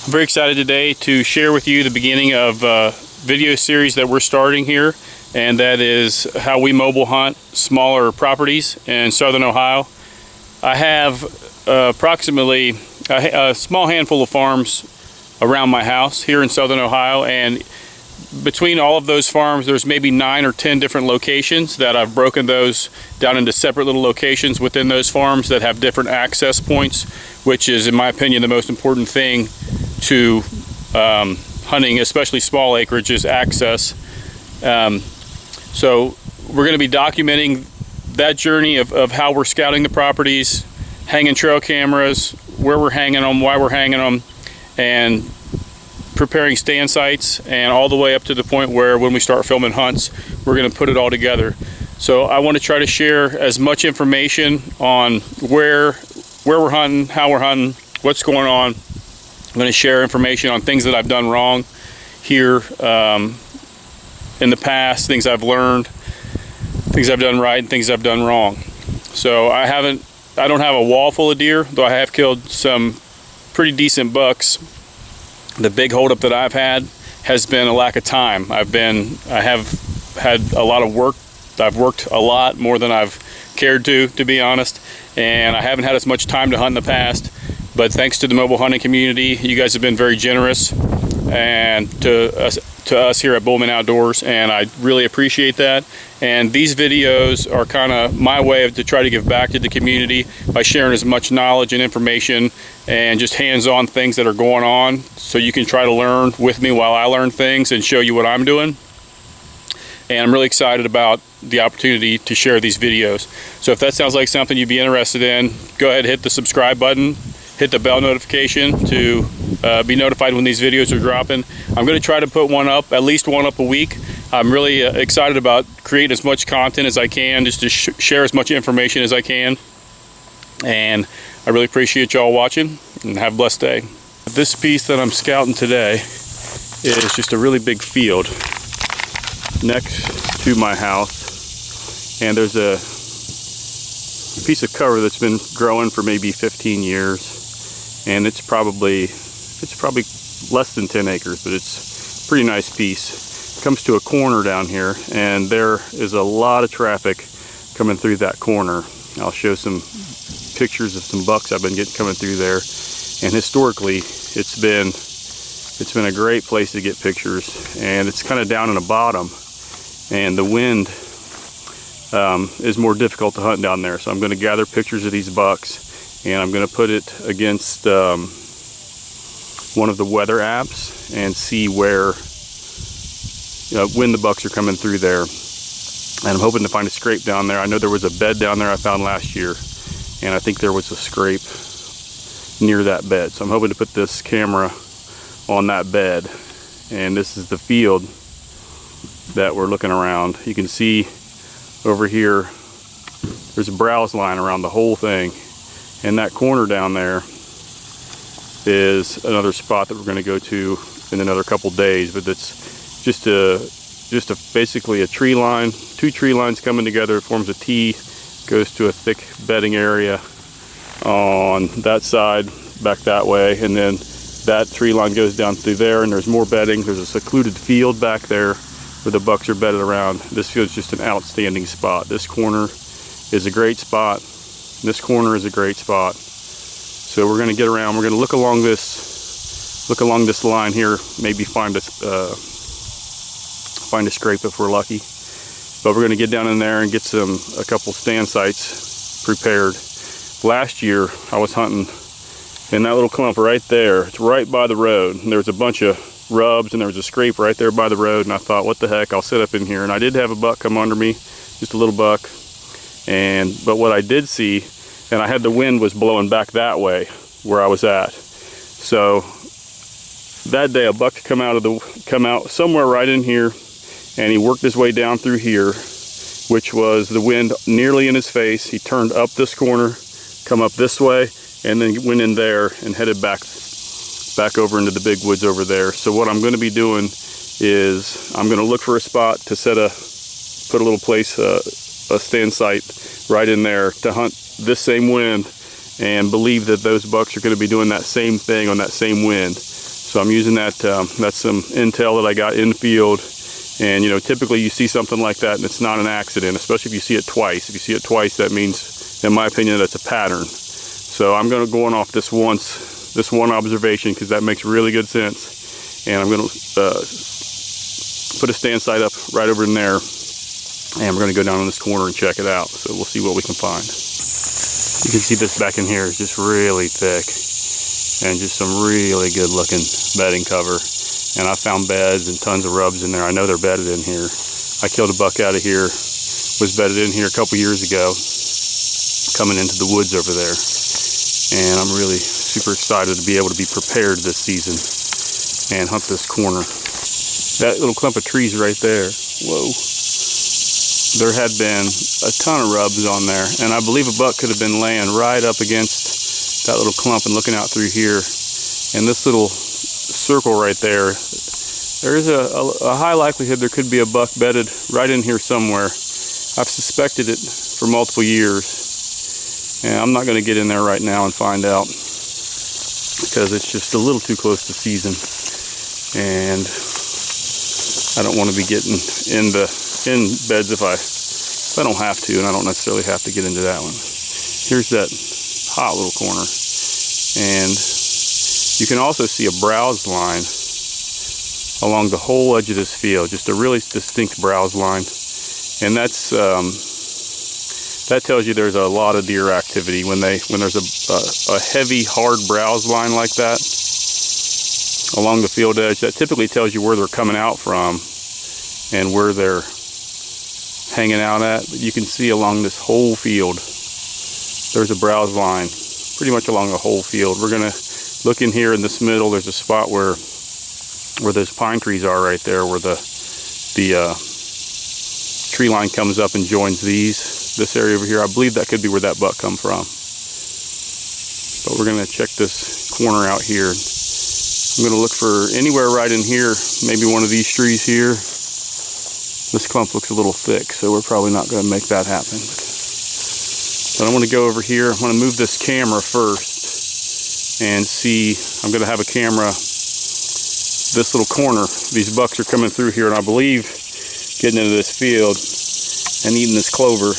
I'm very excited today to share with you the beginning of a video series that we're starting here, and that is how we mobile hunt smaller properties in southern Ohio. I have approximately a small handful of farms around my house here in southern Ohio, and between all of those farms there's maybe 9 or 10 different locations that I've broken those down into separate little locations within those farms that have different access points, which is, in my opinion, the most important thing to hunting, especially small acreage, is access. So we're going to be documenting that journey of how we're scouting the properties, hanging trail cameras, where we're hanging them, why we're hanging them, and preparing stand sites, and all the way up to the point where when we start filming hunts, we're going to put it all together. So I want to try to share as much information on where we're hunting, how we're hunting, what's going on. I'm going to share information on things that I've done wrong here in the past, things I've learned, things I've done right, and things I've done wrong. So I don't have a wall full of deer, though I have killed some pretty decent bucks. The big holdup that I've had has been a lack of time. I have had a lot of work. I've worked a lot more than I've cared to be honest, and I haven't had as much time to hunt in the past. But thanks to the mobile hunting community, you guys have been very generous, and to us here at Bullman Outdoors, and I really appreciate that. And these videos are kind of my way to try to give back to the community by sharing as much knowledge and information and just hands-on things that are going on, so you can try to learn with me while I learn things and show you what I'm doing. And I'm really excited about the opportunity to share these videos. So if that sounds like something you'd be interested in, go ahead and hit the subscribe button, hit the bell notification to be notified when these videos are dropping. I'm going to try to put one up, at least one up a week. I'm really excited about creating as much content as I can, just to share as much information as I can. And I really appreciate y'all watching, and have a blessed day. This piece that I'm scouting today is just a really big field next to my house, and there's a piece of cover that's been growing for maybe 15 years, and it's probably less than 10 acres, but it's a pretty nice piece. It comes to a corner down here, and there is a lot of traffic coming through that corner. I'll show some pictures of some bucks I've been coming through there, and historically it's been a great place to get pictures, and it's kind of down in the bottom, and the wind is more difficult to hunt down there. So I'm going to gather pictures of these bucks, and I'm going to put it against one of the weather apps and see where, when the bucks are coming through there. And I'm hoping to find a scrape down there. I know there was a bed down there I found last year, and I think there was a scrape near that bed. So I'm hoping to put this camera on that bed, and this is the field that we're looking around. You can see over here there's a browse line around the whole thing, and that corner down there is another spot that we're going to go to in another couple days. But it's basically a tree line, 2 tree lines coming together. It forms a T, goes to a thick bedding area on that side back that way, and then that tree line goes down through there, and there's more bedding. There's a secluded field back there where the bucks are bedded around. This field's just an outstanding spot. This corner is a great spot. This corner is a great spot. So we're going to get around. We're going to look along this line here. Maybe find a scrape if we're lucky. But we're going to get down in there and get a couple stand sites prepared. Last year I was hunting in that little clump right there. It's right by the road. And there was a bunch of rubs, and there was a scrape right there by the road, and I thought, what the heck, I'll sit up in here. And I did have a buck come under me, just a little buck. But what I did see, and I had the wind was blowing back that way where I was at. So that day a buck come out somewhere right in here, and he worked his way down through here, which was the wind nearly in his face. He turned up this corner, come up this way, and then went in there and headed back over into the big woods over there. So what I'm going to be doing is I'm going to look for a spot to put a little place, a stand site right in there to hunt this same wind, and believe that those bucks are going to be doing that same thing on that same wind. So I'm using that, that's some intel that I got in the field. And you know, typically you see something like that and it's not an accident, especially if you see it twice. If you see it twice, that means, in my opinion, that's a pattern. So I'm going to go on off this one observation because that makes really good sense. And I'm going to put a stand site up right over in there. And we're going to go down in this corner and check it out. So we'll see what we can find. You can see this back in here is just really thick. And just some really good looking bedding cover. And I found beds and tons of rubs in there. I know they're bedded in here. I killed a buck out of here, was bedded in here a couple years ago, coming into the woods over there. And I'm really super excited to be able to be prepared this season and hunt this corner. That little clump of trees right there, whoa. There had been a ton of rubs on there, and I believe a buck could have been laying right up against that little clump and looking out through here. And this little circle right there, there's a high likelihood there could be a buck bedded right in here somewhere. I've suspected it for multiple years, and I'm not going to get in there right now and find out because it's just a little too close to season, and I don't want to be getting in beds if I don't have to, and I don't necessarily have to get into that one. Here's that hot little corner, and you can also see a browse line along the whole edge of this field, just a really distinct browse line, and that's that tells you there's a lot of deer activity when there's a heavy hard browse line like that along the field edge. That typically tells you where they're coming out from and where they're hanging out at. But you can see along this whole field there's a browse line pretty much along the whole field. We're gonna look in here in this middle. There's a spot where those pine trees are right there, where the tree line comes up and joins this area over here. I believe that could be where that buck come from. But we're gonna check this corner out here. I'm gonna look for anywhere right in here, maybe one of these trees here. This clump looks a little thick, so we're probably not gonna make that happen. But I wanna go over here. I'm gonna move this camera first and see. I'm gonna have a camera this little corner. These bucks are coming through here, and I believe getting into this field and eating this clover.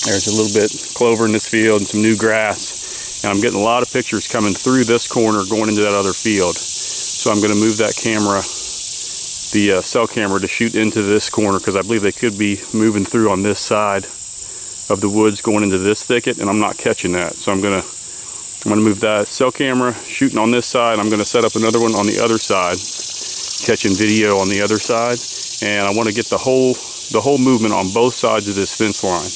There's a little bit of clover in this field and some new grass, and I'm getting a lot of pictures coming through this corner going into that other field. So I'm going to move that camera, the cell camera, to shoot into this corner, because I believe they could be moving through on this side of the woods going into this thicket, and I'm not catching that. So I'm going to move that cell camera shooting on this side. I'm going to set up another one on the other side, catching video on the other side, and I want to get the whole movement on both sides of this fence line.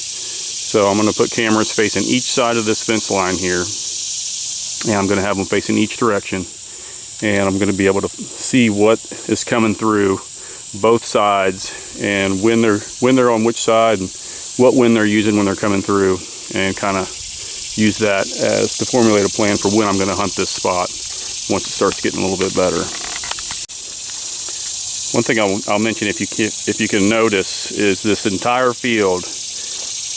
So I'm going to put cameras facing each side of this fence line here, and I'm going to have them facing each direction, and I'm going to be able to see what is coming through both sides and when they're on which side and what wind they're using when they're coming through, and kind of use that as to formulate a plan for when I'm going to hunt this spot once it starts getting a little bit better. One thing I'll mention, if you can notice, is this entire field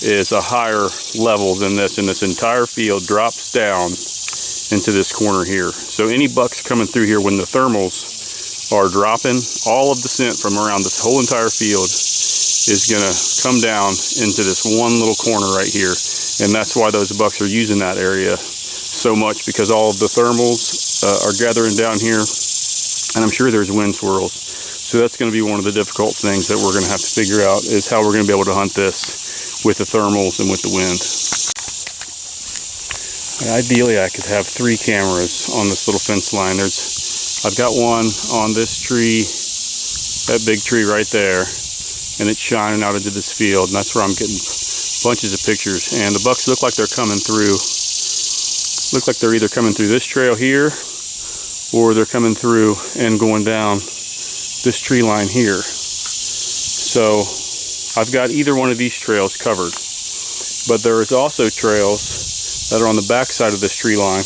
is a higher level than this, and this entire field drops down into this corner here. So any bucks coming through here, when the thermals are dropping, all of the scent from around this whole entire field is going to come down into this one little corner right here. And that's why those bucks are using that area so much, because all of the thermals are gathering down here, and I'm sure there's wind swirls. So that's going to be one of the difficult things that we're going to have to figure out, is how we're going to be able to hunt this with the thermals and with the wind. Ideally, I could have 3 cameras on this little fence line. I've got one on this tree, that big tree right there, and it's shining out into this field, and that's where I'm getting bunches of pictures. And the bucks look like they're coming through. Look like they're either coming through this trail here, or they're coming through and going down this tree line here. So I've got either one of these trails covered, but there is also trails that are on the back side of this tree line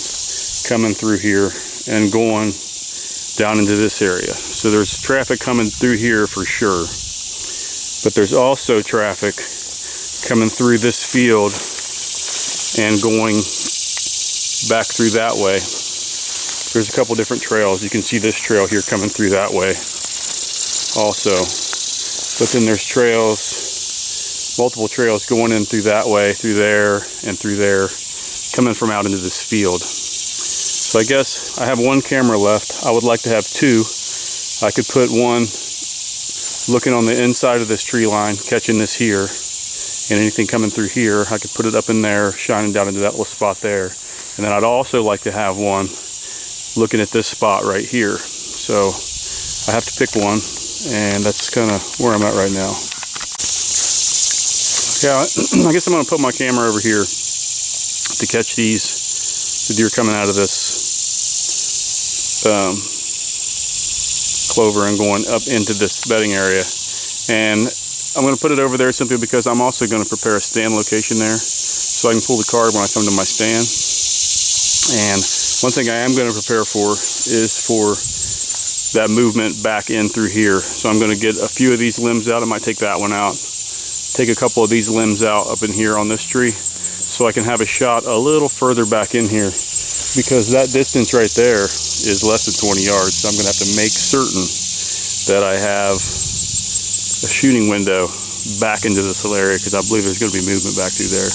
coming through here and going down into this area. So there's traffic coming through here for sure, but there's also traffic coming through this field and going back through that way. there's a couple different trails. You can see this trail here coming through that way also. But then there's trails, multiple trails going in through that way, through there, and through there, coming from out into this field. So I guess I have one camera left. I would like to have two. I could put one looking on the inside of this tree line, catching this here, and anything coming through here, I could put it up in there, shining down into that little spot there. And then I'd also like to have one looking at this spot right here. So I have to pick one, and that's kind of where I'm at right now. Okay, I guess I'm going to put my camera over here to catch the deer coming out of this clover and going up into this bedding area. And I'm going to put it over there simply because I'm also going to prepare a stand location there so I can pull the card when I come to my stand. And one thing I am going to prepare for is for that movement back in through here. So I'm going to get a few of these limbs out. I might take that one out, take a couple of these limbs out up in here on this tree so I can have a shot a little further back in here, because that distance right there is less than 20 yards. So I'm going to have to make certain that I have a shooting window back into this whole area, because I believe there's going to be movement back through there.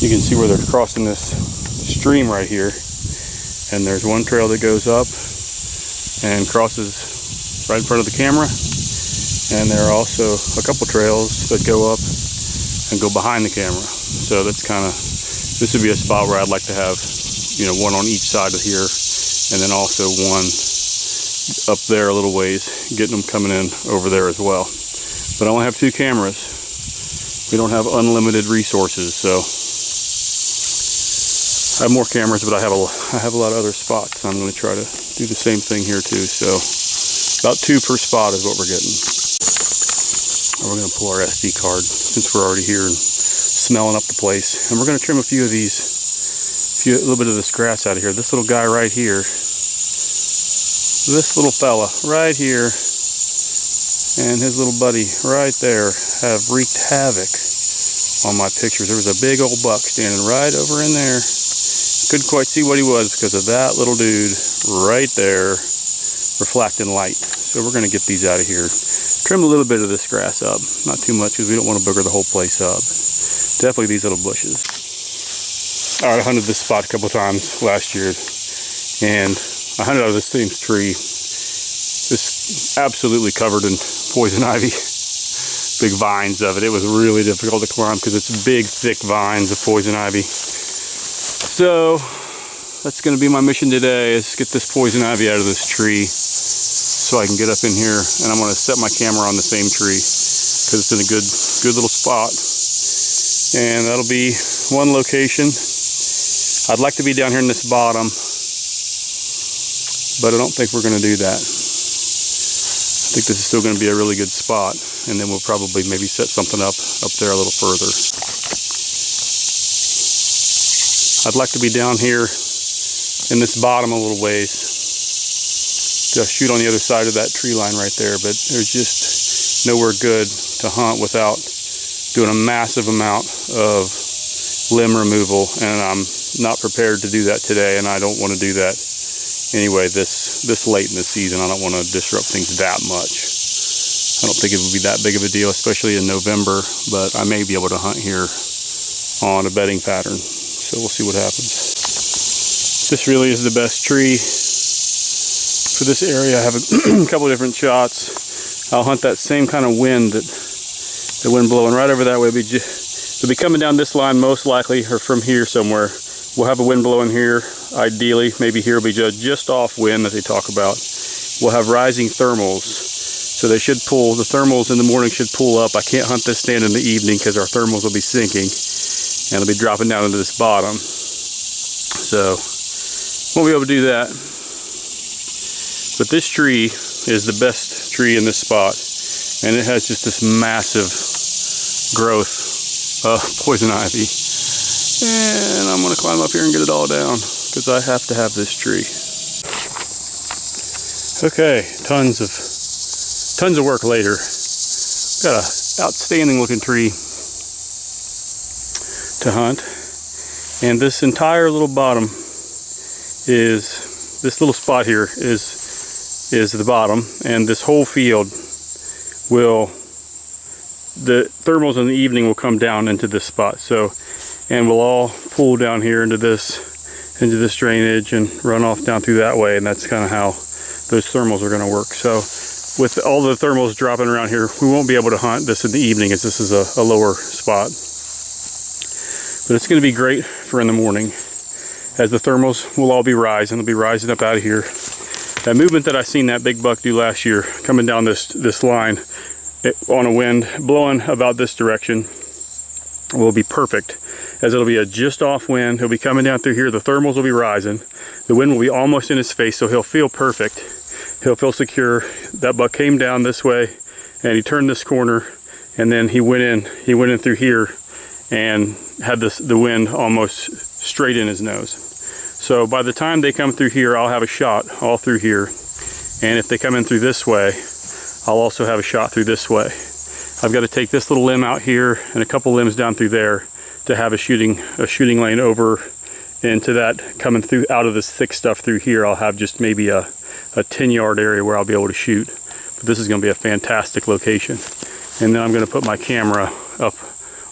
You can see where they're crossing this stream right here, and there's one trail that goes up and crosses right in front of the camera, and there are also a couple trails that go up and go behind the camera. So that's kind of, this would be a spot where I'd like to have, you know, one on each side of here, and then also one up there a little ways, getting them coming in over there as well. But I only have two cameras. We don't have unlimited resources, so I have more cameras, but I have a lot of other spots. I'm going to try to do the same thing here too. So about two per spot is what we're getting. And we're going to pull our SD card since we're already here and smelling up the place. And we're going to trim a few of these, a little bit of this grass out of here. This little guy right here, this little fella right here, and his little buddy right there have wreaked havoc on my pictures. There was a big old buck standing right over in there. Couldn't quite see what he was because of that little dude right there reflecting light. So we're going to get these out of here. Trim a little bit of this grass up, not too much because we don't want to booger the whole place up. Definitely these little bushes. All right, I hunted this spot a couple times last year, and I hunted out of this same tree. It's absolutely covered in poison ivy, big vines of it. It was really difficult to climb because it's big, thick vines of poison ivy. So that's going to be my mission today, is get this poison ivy out of this tree so I can get up in here, and I'm going to set my camera on the same tree because it's in a good little spot. And that'll be one location. I'd like to be down here in this bottom, but I don't think we're going to do that. I think this is still going to be a really good spot, and then we'll probably maybe set something up there a little further. I'd like to be down here in this bottom a little ways, just shoot on the other side of that tree line right there, but there's just nowhere good to hunt without doing a massive amount of limb removal, and I'm not prepared to do that today, and I don't want to do that anyway this late in the season. I don't want to disrupt things that much. I don't think it would be that big of a deal, especially in November, but I may be able to hunt here on a bedding pattern, so we'll see what happens. This really is the best tree for this area. I have a couple of different shots. I'll hunt that same kind of wind, that the wind blowing right over that way. It'll be coming down this line most likely, or from here somewhere. We'll have a wind blowing here, ideally. Maybe here will be just off wind that they talk about. We'll have rising thermals, so they should pull. The thermals in the morning should pull up. I can't hunt this stand in the evening because our thermals will be sinking, and it'll be dropping down into this bottom. So won't be able to do that. But this tree is the best tree in this spot, and it has just this massive growth of poison ivy. And I'm going to climb up here and get it all down because I have to have this tree. Okay, tons of work later. Got an outstanding looking tree to hunt, and this entire little bottom is this little spot here is the bottom, and this whole field the thermals in the evening will come down into this spot. So, and we'll all pool down here into this drainage and run off down through that way, and that's kind of how those thermals are going to work. So with all the thermals dropping around here, we won't be able to hunt this in the evening, as this is a lower spot. But it's going to be great for in the morning, as the thermals will all be rising. They'll be rising up out of here. That movement that I seen that big buck do last year, coming down this line on a wind blowing about this direction, will be perfect, as it'll be a just off wind. He'll be coming down through here. The thermals will be rising. The wind will be almost in his face, so he'll feel perfect. He'll feel secure. That buck came down this way, and he turned this corner, and then he went in through here, and had the wind almost straight in his nose. So by the time they come through here, I'll have a shot all through here, and if they come in through this way, I'll also have a shot through this way. I've got to take this little limb out here and a couple limbs down through there to have a shooting lane over into that, coming through out of this thick stuff through here. I'll have just maybe a 10-yard area where I'll be able to shoot. But this is going to be a fantastic location. And then I'm going to put my camera up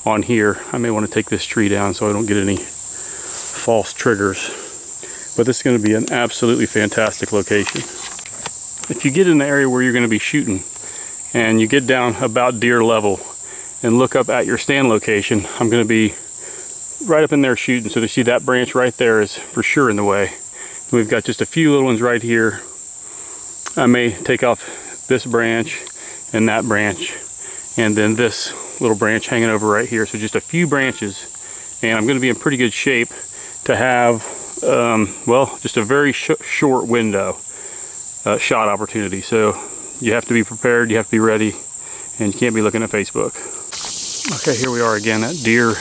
on here. I may want to take this tree down so I don't get any false triggers. But this is going to be an absolutely fantastic location. If you get in the area where you're going to be shooting, and you get down about deer level and look up at your stand location, I'm going to be right up in there shooting. So to see that branch right there is for sure in the way. We've got just a few little ones right here. I may take off this branch and that branch, and then this little branch hanging over right here. So just a few branches, and I'm going to be in pretty good shape to have well, just a very short window shot opportunity. So you have to be prepared, you have to be ready, and you can't be looking at Facebook. Okay, here we are again at deer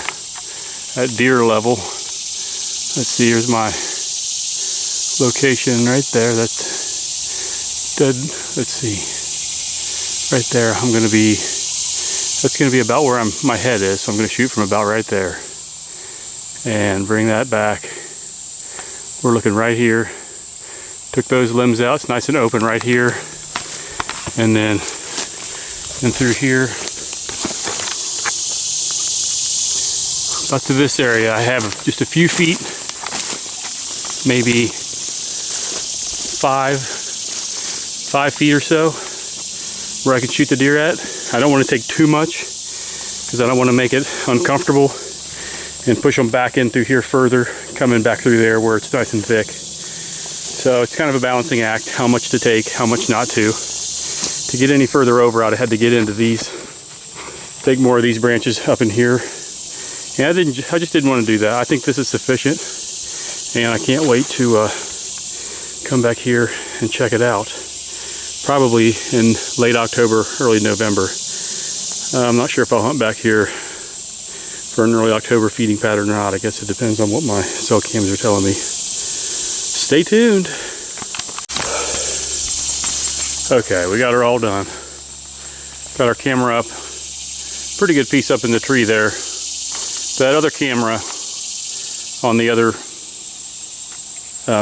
level. Let's see, here's my location right there. That's dead. Let's see, right there. That's gonna be about where my head is. So I'm gonna shoot from about right there and bring that back. We're looking right here. Took those limbs out. It's nice and open right here. And then through here, up to this area, I have just a few feet, maybe 5 feet or so, where I can shoot the deer at. I don't want to take too much, because I don't want to make it uncomfortable and push them back in through here further, coming back through there where it's nice and thick. So it's kind of a balancing act, how much to take, how much not to. To get any further over, I'd have had to get into these, take more of these branches up in here. And I just didn't want to do that. I think this is sufficient, and I can't wait to come back here and check it out. Probably in late October, early November. I'm not sure if I'll hunt back here for an early October feeding pattern or not. I guess it depends on what my cell cams are telling me. Stay tuned. Okay, we got her all done. Got our camera up. Pretty good piece up in the tree there. That other camera on the other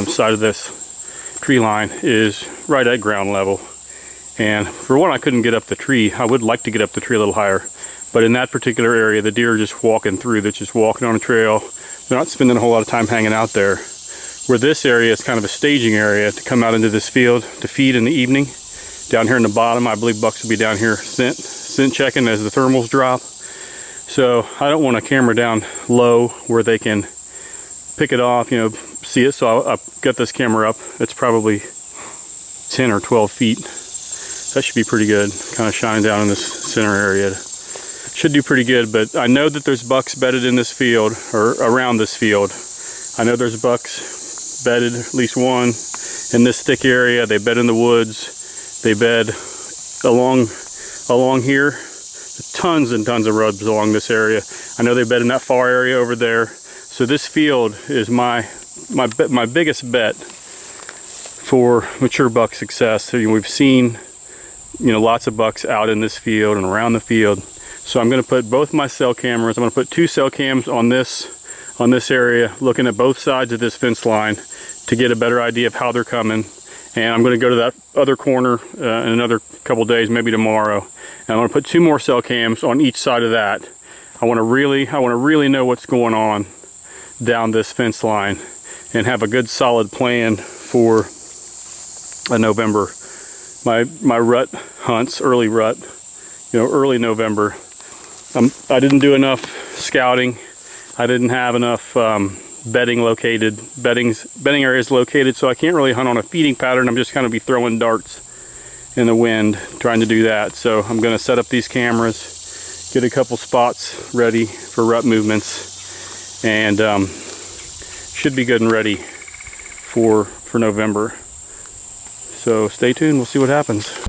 side of this tree line is right at ground level. And for one, I couldn't get up the tree. I would like to get up the tree a little higher. But in that particular area, the deer are just walking through. They're just walking on a trail. They're not spending a whole lot of time hanging out there. Where this area is kind of a staging area to come out into this field to feed in the evening. Down here in the bottom, I believe bucks will be down here scent checking as the thermals drop. So I don't want a camera down low where they can pick it off, you know, see it. So I'll get this camera up. It's probably 10 or 12 feet. That should be pretty good. Kind of shining down in this center area. Should do pretty good, but I know that there's bucks bedded in this field, or around this field. I know there's bucks bedded, at least one, in this thick area. They bed in the woods. They bed along here. Tons and tons of rubs along this area. I know they bed in that far area over there. So this field is my biggest bet for mature buck success. So, you know, we've seen, you know, lots of bucks out in this field and around the field. So I'm going to put both my cell cameras. I'm going to put 2 cell cams on this area, looking at both sides of this fence line, to get a better idea of how they're coming. And I'm going to go to that other corner in another couple days, maybe tomorrow. And I'm going to put 2 more cell cams on each side of that. I want to really know what's going on down this fence line and have a good solid plan for November. My rut hunts, early rut, early November. I didn't do enough scouting. I didn't have enough bedding areas located, so I can't really hunt on a feeding pattern. I'm just kind of be throwing darts in the wind trying to do that. So I'm going to set up these cameras, get a couple spots ready for rut movements, and should be good and ready for November. So stay tuned, we'll see what happens.